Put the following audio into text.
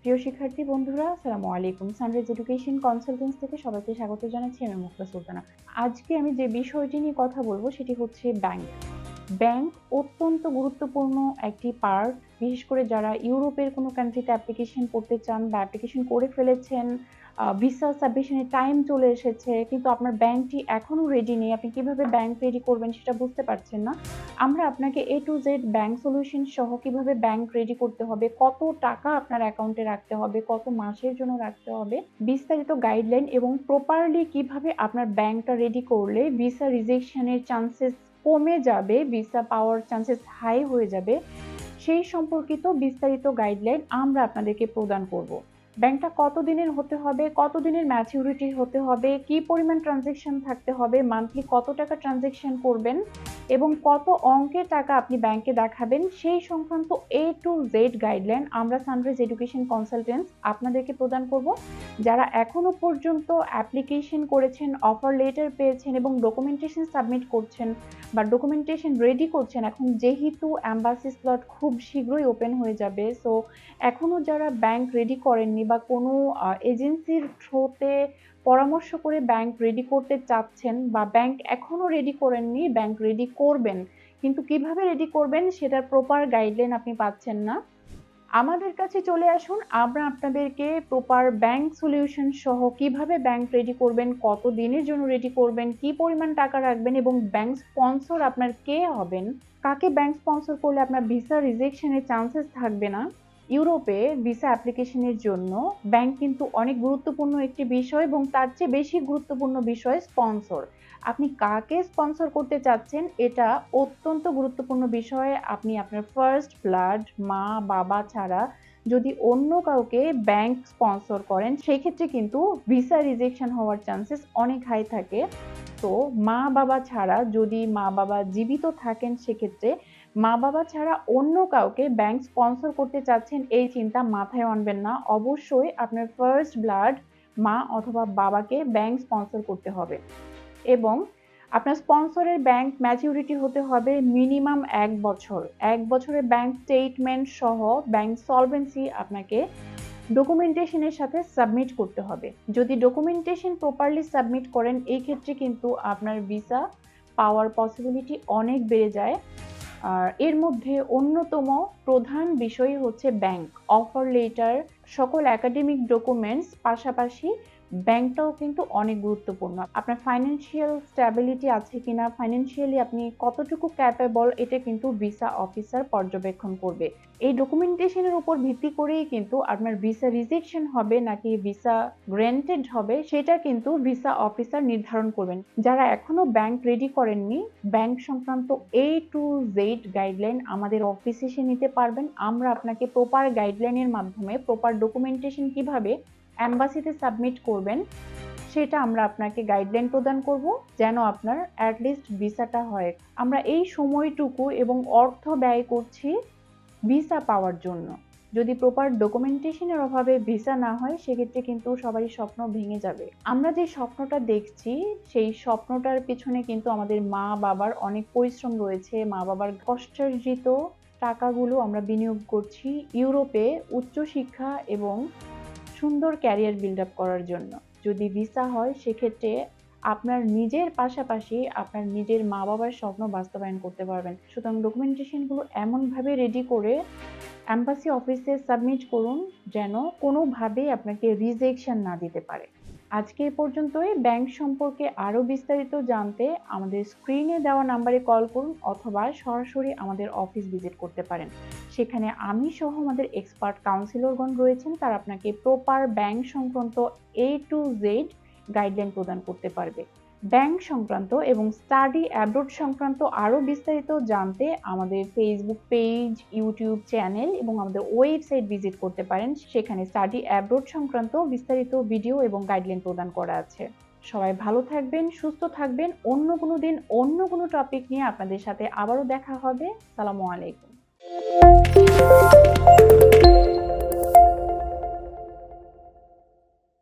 প্রিয় শিক্ষার্থী বন্ধুরা, আসসালামু আলাইকুম। সানরাইজ এডুকেশন কনসালটেন্সি থেকে সবাইকে স্বাগত জানাচ্ছি। আমি মুক্তা সুলতানা। আজকে আমি যে বিষয়টি নিয়ে কথা বলবো সেটি হচ্ছে ব্যাংক। ব্যাংক অত্যন্ত গুরুত্বপূর্ণ একটি পার্ট, বিশেষ করে যারা ইউরোপের কোনো কান্ট্রিতে অ্যাপ্লিকেশন করতে চান বা অ্যাপ্লিকেশন করে ফেলেছেন, ভিসা সাবমিশনের টাইম চলে এসেছে কিন্তু আপনার ব্যাংকটি এখনো রেডি নেই, আপনি কিভাবে ব্যাংক রেডি করবেন সেটা বুঝতে পারছেন না। আমরা আপনাকে A to Z bank solution সহ কিভাবে ব্যাংক রেডি করতে হবে, কত টাকা আপনার অ্যাকাউন্টে রাখতে হবে, কত মাসের জন্য রাখতে হবে, বিস্তারিত গাইডলাইন এবং প্রপারলি কিভাবে আপনার ব্যাংকটা রেডি করলে ভিসা রিজেকশনের চান্সেস কমে যাবে, ভিসা পাওয়ার চান্সেস হাই হয়ে যাবে, সেই সম্পর্কিত বিস্তারিত গাইডলাইন আমরা আপনাদেরকে প্রদান করব। ব্যাংকটা কতদিনের হতে হবে, কতদিনের ম্যাচিউরিটি হতে হবে, কি পরিমাণ ট্রানজেকশন থাকতে হবে, মান্থলি কত টাকা ট্রানজেকশন করবেন এবং কত অঙ্কের টাকা আপনি ব্যাংকে দেখাবেন, সেই সংক্রান্ত A to Z গাইডলাইন আমরা সানরাইজ এডুকেশন কনসালটেন্স আপনাদেরকে প্রদান করব। যারা এখনো পর্যন্ত অ্যাপ্লিকেশন করেছেন, অফার লেটার পেয়েছেন এবং ডকুমেন্টেশন সাবমিট করছেন বা ডকুমেন্টেশন রেডি করছেন, এখন যেহেতু এম্বাসি স্লট খুব শীঘ্রই ওপেন হয়ে যাবে, সো এখনো যারা ব্যাংক রেডি করেননি বা কোনো এজেন্সির থ্রুতে পরামর্শ করে ব্যাংক রেডি করতে চাচ্ছেন বা ব্যাংক এখনো রেডি করেননি, ব্যাংক রেডি করবেন কিন্তু কিভাবে রেডি করবেন সেটার প্রপার গাইডলাইন আপনি পাচ্ছেন না, আমাদের কাছে চলে আসুন। আমরা আপনাদেরকে প্রপার ব্যাংক সলিউশন সহ কিভাবে ব্যাংক রেডি করবেন, কত দিনের জন্য রেডি করবেন, কি পরিমাণ টাকা রাখবেন এবং ব্যাংক স্পন্সর আপনার কে হবেন, কাকে ব্যাংক স্পন্সর করলে আপনার ভিসা রিজেকশনের চান্সেস থাকবে না। ইউরোপে ভিসা অ্যাপ্লিকেশনের জন্য ব্যাংক কিন্তু অনেক গুরুত্বপূর্ণ একটি বিষয় এবং তার চেয়ে বেশি গুরুত্বপূর্ণ বিষয় স্পন্সর। আপনি কাকে স্পন্সর করতে চাচ্ছেন এটা অত্যন্ত গুরুত্বপূর্ণ বিষয়। আপনি আপনার ফার্স্ট ব্লাড মা বাবা ছাড়া যদি অন্য কাউকে ব্যাংক স্পন্সর করেন সেক্ষেত্রে কিন্তু ভিসা রিজেকশন হওয়ার চান্সেস অনেক হাই থাকে। তো মা বাবা ছাড়া, যদি মা বাবা জীবিত থাকেন সেক্ষেত্রে মা বাবা ছাড়া অন্য কাউকে ব্যাংক স্পন্সর করতে চাচ্ছেন এই চিন্তা মাথায় আনবেন না। অবশ্যই আপনার ফার্স্ট ব্লাড মা অথবা বাবাকে ব্যাংক স্পন্সর করতে হবে এবং আপনার স্পন্সরের ব্যাংক ম্যাচিউরিটি হতে হবে মিনিমাম 1 বছর। 1 বছরের ব্যাংক স্টেটমেন্ট সহ ব্যাংক সলভেন্সি আপনাকে ডকুমেন্টেশনের সাথে সাবমিট করতে হবে। যদি ডকুমেন্টেশন প্রপারলি সাবমিট করেন এই ক্ষেত্রে কিন্তু আপনার ভিসা পাওয়ার পসিবিলিটি অনেক বেড়ে যায়। আর এর মধ্যে অন্যতম প্রধান বিষয় হচ্ছে ব্যাংক অফার লেটার, সকল একাডেমিক ডকুমেন্টস, পাশাপাশি ব্যাংকটাও কিন্তু অনেক গুরুত্বপূর্ণ। আপনার ফাইন্যান্সিয়াল স্ট্যাবিলিটি আছে কিনা, ফাইন্যান্সিয়ালি আপনি কতটুকু ক্যাপেবল, এটা কিন্তু ভিসা অফিসার পর্যবেক্ষণ করবে। এই ডকুমেন্টেশনের উপর ভিত্তি করেই কিন্তু আপনার ভিসা রিজেকশন হবে নাকি ভিসা গ্র্যান্টেড হবে সেটা কিন্তু ভিসা অফিসার নির্ধারণ করবেন। যারা এখনো ব্যাংক রেডি করেননি, ব্যাংক সংক্রান্ত A to Z গাইডলাইন আমাদের অফিসে এসে নিতে পারবেন। আমরা আপনাকে প্রপার গাইডলাইনের মাধ্যমে প্রপার ডকুমেন্টেশন কিভাবে এম্বাসিতে সাবমিট করবেন সেটা আমরা আপনাকে গাইডলাইন প্রদান করব, যেন আপনার অ্যাটলিস্ট ভিসাটা হয়। আমরা এই সময়টুকু এবং অর্থ ব্যয় করছি ভিসা পাওয়ার জন্য। যদি প্রপার ডকুমেন্টেশনের অভাবে ভিসা না হয় সেক্ষেত্রে কিন্তু সবারই স্বপ্ন ভেঙে যাবে। আমরা যে স্বপ্নটা দেখছি সেই স্বপ্নটার পিছনে কিন্তু আমাদের মা বাবার অনেক পরিশ্রম রয়েছে, মা বাবার কষ্টার্জিত টাকাগুলো আমরা বিনিয়োগ করছি ইউরোপে উচ্চশিক্ষা এবং সুন্দর ক্যারিয়ার বিল্ড আপ করার জন্য। যদি ভিসা হয় সেক্ষেত্রে আপনার নিজের পাশাপাশি আপনার নিজের মা বাবার স্বপ্ন বাস্তবায়ন করতে পারবেন। সুতরাং ডকুমেন্টেশনগুলো এমনভাবে রেডি করে এম্বাসি অফিসে সাবমিট করুন যেন কোনোভাবেই আপনাকে রিজেকশন না দিতে পারে। আজকে এ পর্যন্তই। ব্যাংক সম্পর্কে আরও বিস্তারিত জানতে আমাদের স্ক্রিনে দেওয়া নাম্বারে কল করুন অথবা সরাসরি আমাদের অফিস ভিজিট করতে পারেন। সেখানে আমি সহ আমাদের এক্সপার্ট কাউন্সিলরগণ রয়েছেন, তারা আপনাকে প্রপার ব্যাংক সংক্রান্ত A to Z গাইডলাইন প্রদান করতে পারবে। ব্যাংক সংক্রান্ত এবং স্টাডি অ্যাব্রোড সংক্রান্ত আরও বিস্তারিত জানতে আমাদের ফেসবুক পেজ, ইউটিউব চ্যানেল এবং আমাদের ওয়েবসাইট ভিজিট করতে পারেন। সেখানে স্টাডি অ্যাব্রোড সংক্রান্ত বিস্তারিত ভিডিও এবং গাইডলাইন প্রদান করা আছে। সবাই ভালো থাকবেন, সুস্থ থাকবেন। অন্য কোনো দিন অন্য কোনো টপিক নিয়ে আপনাদের সাথে আবারও দেখা হবে। আসসালামু আলাইকুম।